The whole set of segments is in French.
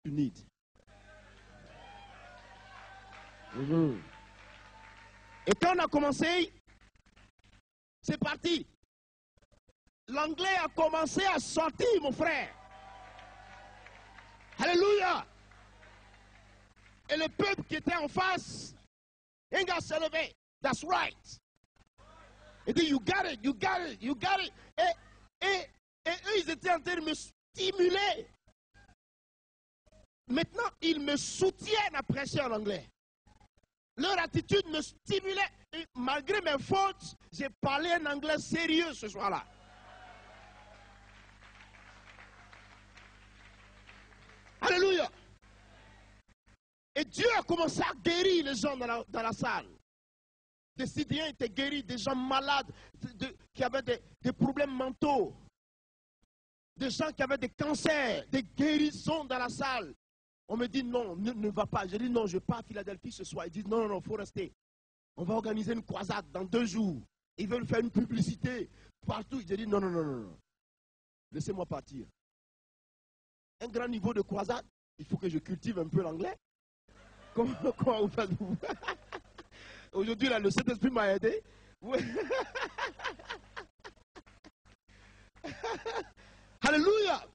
you need. Et quand on a commencé, c'est parti. L'anglais a commencé à sortir, mon frère. Alléluia. Et le peuple qui était en face, un gars s'est levé. That's right. Il dit, you got it, you got it, you got it. Et eux, ils étaient en train de me stimuler. Maintenant, ils me soutiennent à prêcher en anglais. Leur attitude me stimulait. Et malgré mes fautes, j'ai parlé un anglais sérieux ce soir-là. Alléluia. Et Dieu a commencé à guérir les gens dans la salle. Des Syriens étaient guéris, des gens malades, qui avaient des problèmes mentaux. Des gens qui avaient des cancers, des guérissons dans la salle. On me dit non, ne va pas. Je dis non, je pars à Philadelphie ce soir. Ils disent non, il faut rester. On va organiser une croisade dans 2 jours. Ils veulent faire une publicité partout. Je dis non. Laissez-moi partir. Un grand niveau de croisade, il faut que je cultive un peu l'anglais. Comment vous faites-vous? Aujourd'hui, là, le Saint-Esprit m'a aidé. Alléluia.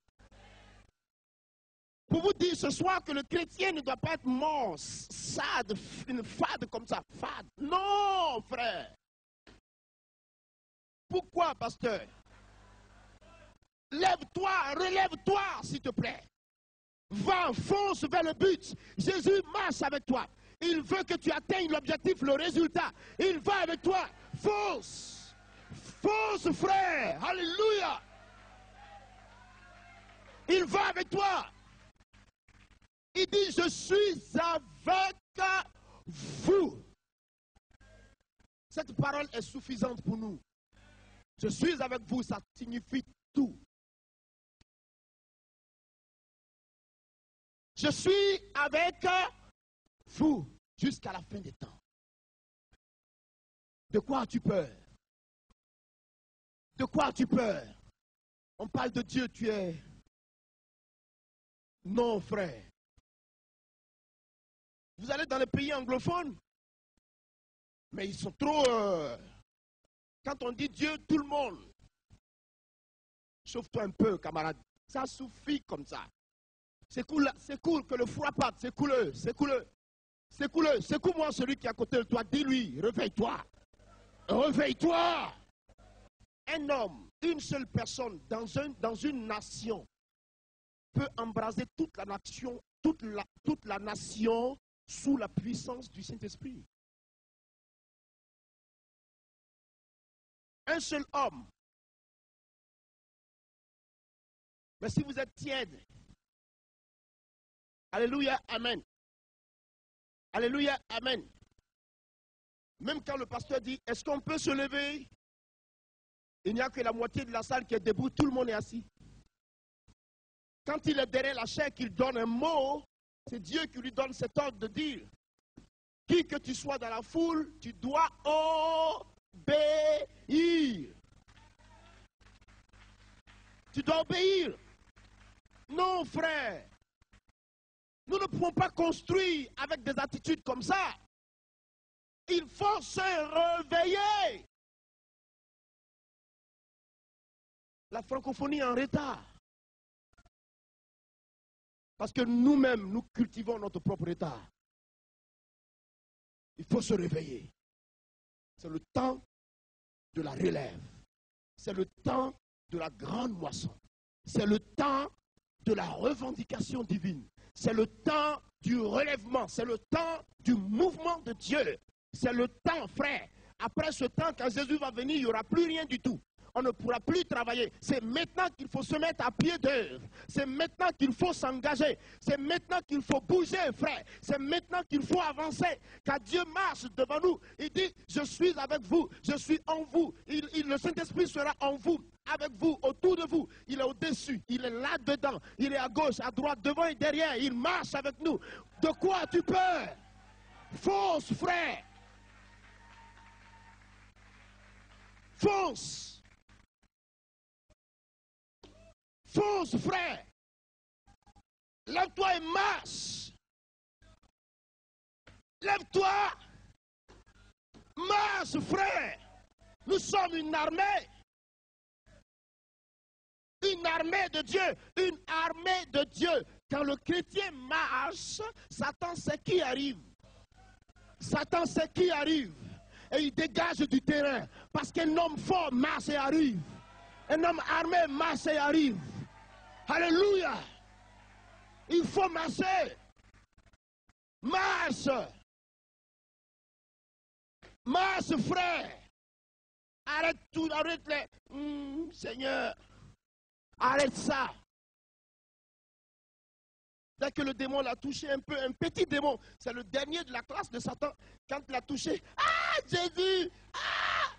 Pour vous dire ce soir que le chrétien ne doit pas être mort, sade, une fade comme ça. Fade. Non, frère. Pourquoi, pasteur? Lève-toi, relève-toi, s'il te plaît. Va, fonce vers le but. Jésus marche avec toi. Il veut que tu atteignes l'objectif, le résultat. Il va avec toi. Fonce. Fonce, frère. Alléluia. Il va avec toi. Il dit, je suis avec vous. Cette parole est suffisante pour nous. Je suis avec vous, ça signifie tout. Je suis avec vous jusqu'à la fin des temps. De quoi as-tu peur? De quoi as-tu peur? On parle de Dieu, tu es... Non, frère. Vous allez dans les pays anglophones, mais ils sont trop... Quand on dit Dieu, tout le monde. Chauffe-toi un peu, camarade. Ça suffit comme ça. C'est cool que le froid parte, c'est cool. Secoue-moi celui qui est à côté de toi, dis-lui, réveille-toi. Réveille-toi. Un homme, une seule personne dans une nation peut embraser toute la nation sous la puissance du Saint-Esprit. Un seul homme. Mais si vous êtes tiède, alléluia, amen. Alléluia, amen. Même quand le pasteur dit, est-ce qu'on peut se lever? Il n'y a que la moitié de la salle qui est debout, tout le monde est assis. Quand il est derrière la chair, qu'il donne un mot, c'est Dieu qui lui donne cet ordre de dire, qui que tu sois dans la foule, tu dois obéir. Tu dois obéir. Non, frère. Nous ne pouvons pas construire avec des attitudes comme ça. Il faut se réveiller. La francophonie est en retard. Parce que nous-mêmes, nous cultivons notre propre retard. Il faut se réveiller. C'est le temps de la relève. C'est le temps de la grande moisson. C'est le temps de la revendication divine. C'est le temps du relèvement. C'est le temps du mouvement de Dieu. C'est le temps, frère. Après ce temps, quand Jésus va venir, il n'y aura plus rien du tout. On ne pourra plus travailler. C'est maintenant qu'il faut se mettre à pied d'œuvre. C'est maintenant qu'il faut s'engager. C'est maintenant qu'il faut bouger, frère. C'est maintenant qu'il faut avancer. Car Dieu marche devant nous. Il dit, je suis avec vous. Je suis en vous. Le Saint-Esprit sera en vous, avec vous, autour de vous. Il est au-dessus. Il est là-dedans. Il est à gauche, à droite, devant et derrière. Il marche avec nous. De quoi as-tu peur? Fonce, frère. Fonce. Fonce, frère. Lève-toi et marche. Lève-toi. Marche, frère. Nous sommes une armée. Une armée de Dieu. Une armée de Dieu. Quand le chrétien marche, Satan sait qui arrive. Satan sait qui arrive. Et il dégage du terrain. Parce qu'un homme fort marche et arrive. Un homme armé marche et arrive. Alléluia. Il faut marcher. Marche. Marche, frère. Arrête tout, arrête les... Seigneur, arrête ça. Dès que le démon l'a touché un peu, un petit démon, c'est le dernier de la classe de Satan, quand il l'a touché, ah, Jésus, ah!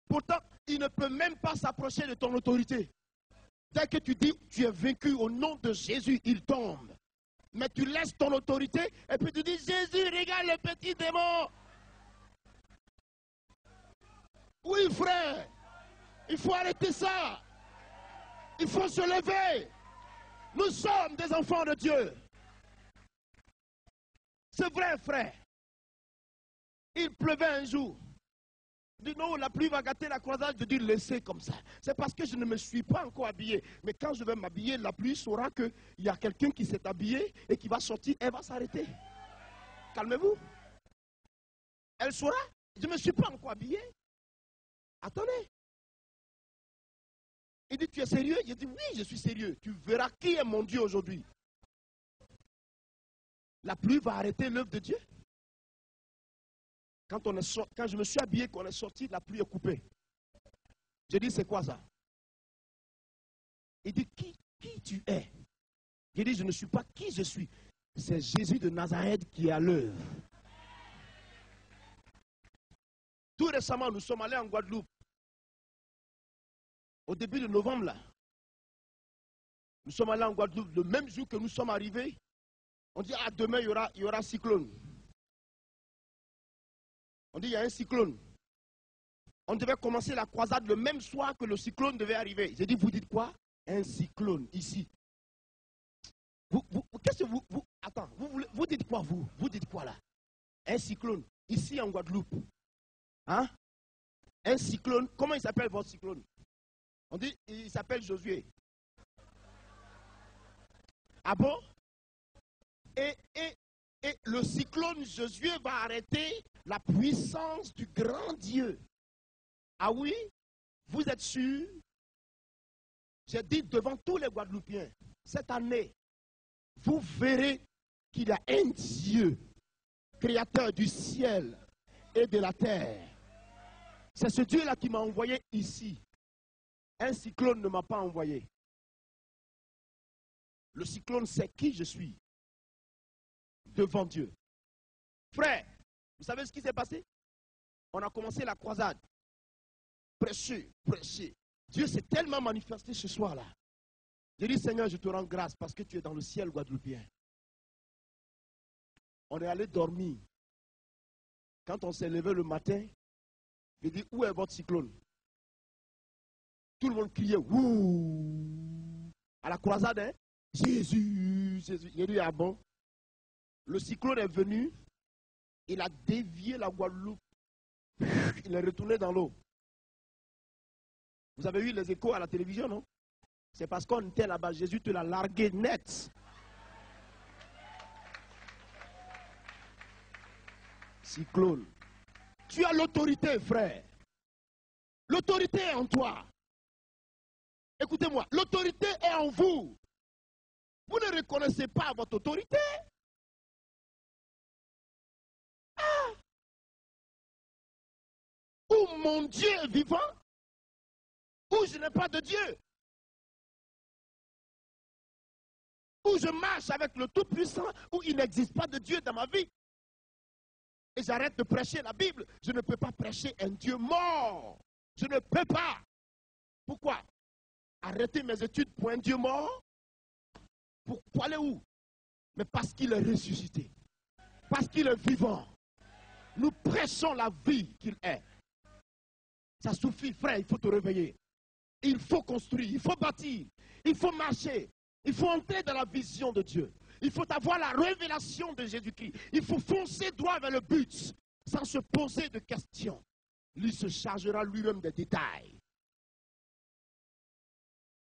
Pourtant, il ne peut même pas s'approcher de ton autorité. Dès que tu dis, tu es vaincu au nom de Jésus, il tombe. Mais tu laisses ton autorité et puis tu dis, Jésus, regarde le petit démon. Oui, frère, il faut arrêter ça. Il faut se lever. Nous sommes des enfants de Dieu. C'est vrai, frère. Il pleuvait un jour. Dit non, la pluie va gâter la croisade. Je dis laissez comme ça. C'est parce que je ne me suis pas encore habillé. Mais quand je vais m'habiller, la pluie saura qu'il y a quelqu'un qui s'est habillé et qui va sortir. Elle va s'arrêter. Calmez-vous. Elle saura. Je ne me suis pas encore habillé. Attendez. Il dit tu es sérieux? Je dis oui, je suis sérieux. Tu verras qui est mon Dieu aujourd'hui. La pluie va arrêter l'œuvre de Dieu. Quand je me suis habillé, qu'on est sorti, la pluie est coupée. J'ai dit, c'est quoi ça? Il dit, qui tu es? J'ai dit, je ne suis pas qui je suis. C'est Jésus de Nazareth qui est à l'œuvre. Tout récemment, nous sommes allés en Guadeloupe. Au début de novembre, là. Nous sommes allés en Guadeloupe. Le même jour que nous sommes arrivés, on dit, ah, demain, il y aura un cyclone. On dit, il y a un cyclone. On devait commencer la croisade le même soir que le cyclone devait arriver. J'ai dit, vous dites quoi? Un cyclone, ici. Qu'est-ce que vous... Attends, vous dites quoi, vous? Vous dites quoi, là? Un cyclone, ici en Guadeloupe. Hein? Un cyclone, comment il s'appelle votre cyclone? On dit, il s'appelle Josué. Ah bon? Et le cyclone Josué va arrêter la puissance du grand Dieu. Ah oui? Vous êtes sûrs? J'ai dit devant tous les Guadeloupéens, cette année, vous verrez qu'il y a un Dieu, créateur du ciel et de la terre. C'est ce Dieu-là qui m'a envoyé ici. Un cyclone ne m'a pas envoyé. Le cyclone sait qui je suis devant Dieu. Frère, vous savez ce qui s'est passé? On a commencé la croisade. Prêcher, prêcher. Dieu s'est tellement manifesté ce soir-là. J'ai dit, Seigneur, je te rends grâce parce que tu es dans le ciel guadeloupéen. On est allé dormir. Quand on s'est levé le matin, j'ai dit, où est votre cyclone? Tout le monde criait, ouh! À la croisade, hein? Jésus, Jésus. J'ai dit, ah bon? Le cyclone est venu, il a dévié la Guadeloupe, il est retourné dans l'eau. Vous avez eu les échos à la télévision, non? C'est parce qu'on était là-bas, Jésus te l'a largué net. Cyclone. Tu as l'autorité, frère. L'autorité est en toi. Écoutez-moi, l'autorité est en vous. Vous ne reconnaissez pas votre autorité. Ah! Ou mon Dieu est vivant, ou je n'ai pas de Dieu. Ou je marche avec le Tout-Puissant, ou il n'existe pas de Dieu dans ma vie. Et j'arrête de prêcher la Bible. Je ne peux pas prêcher un Dieu mort. Je ne peux pas. Pourquoi? Arrêter mes études pour un Dieu mort? Pour aller où? Mais parce qu'il est ressuscité. Parce qu'il est vivant. Nous prêchons la vie qu'il est. Ça suffit, frère, il faut te réveiller. Il faut construire, il faut bâtir, il faut marcher, il faut entrer dans la vision de Dieu. Il faut avoir la révélation de Jésus-Christ. Il faut foncer droit vers le but, sans se poser de questions. Lui se chargera lui-même des détails.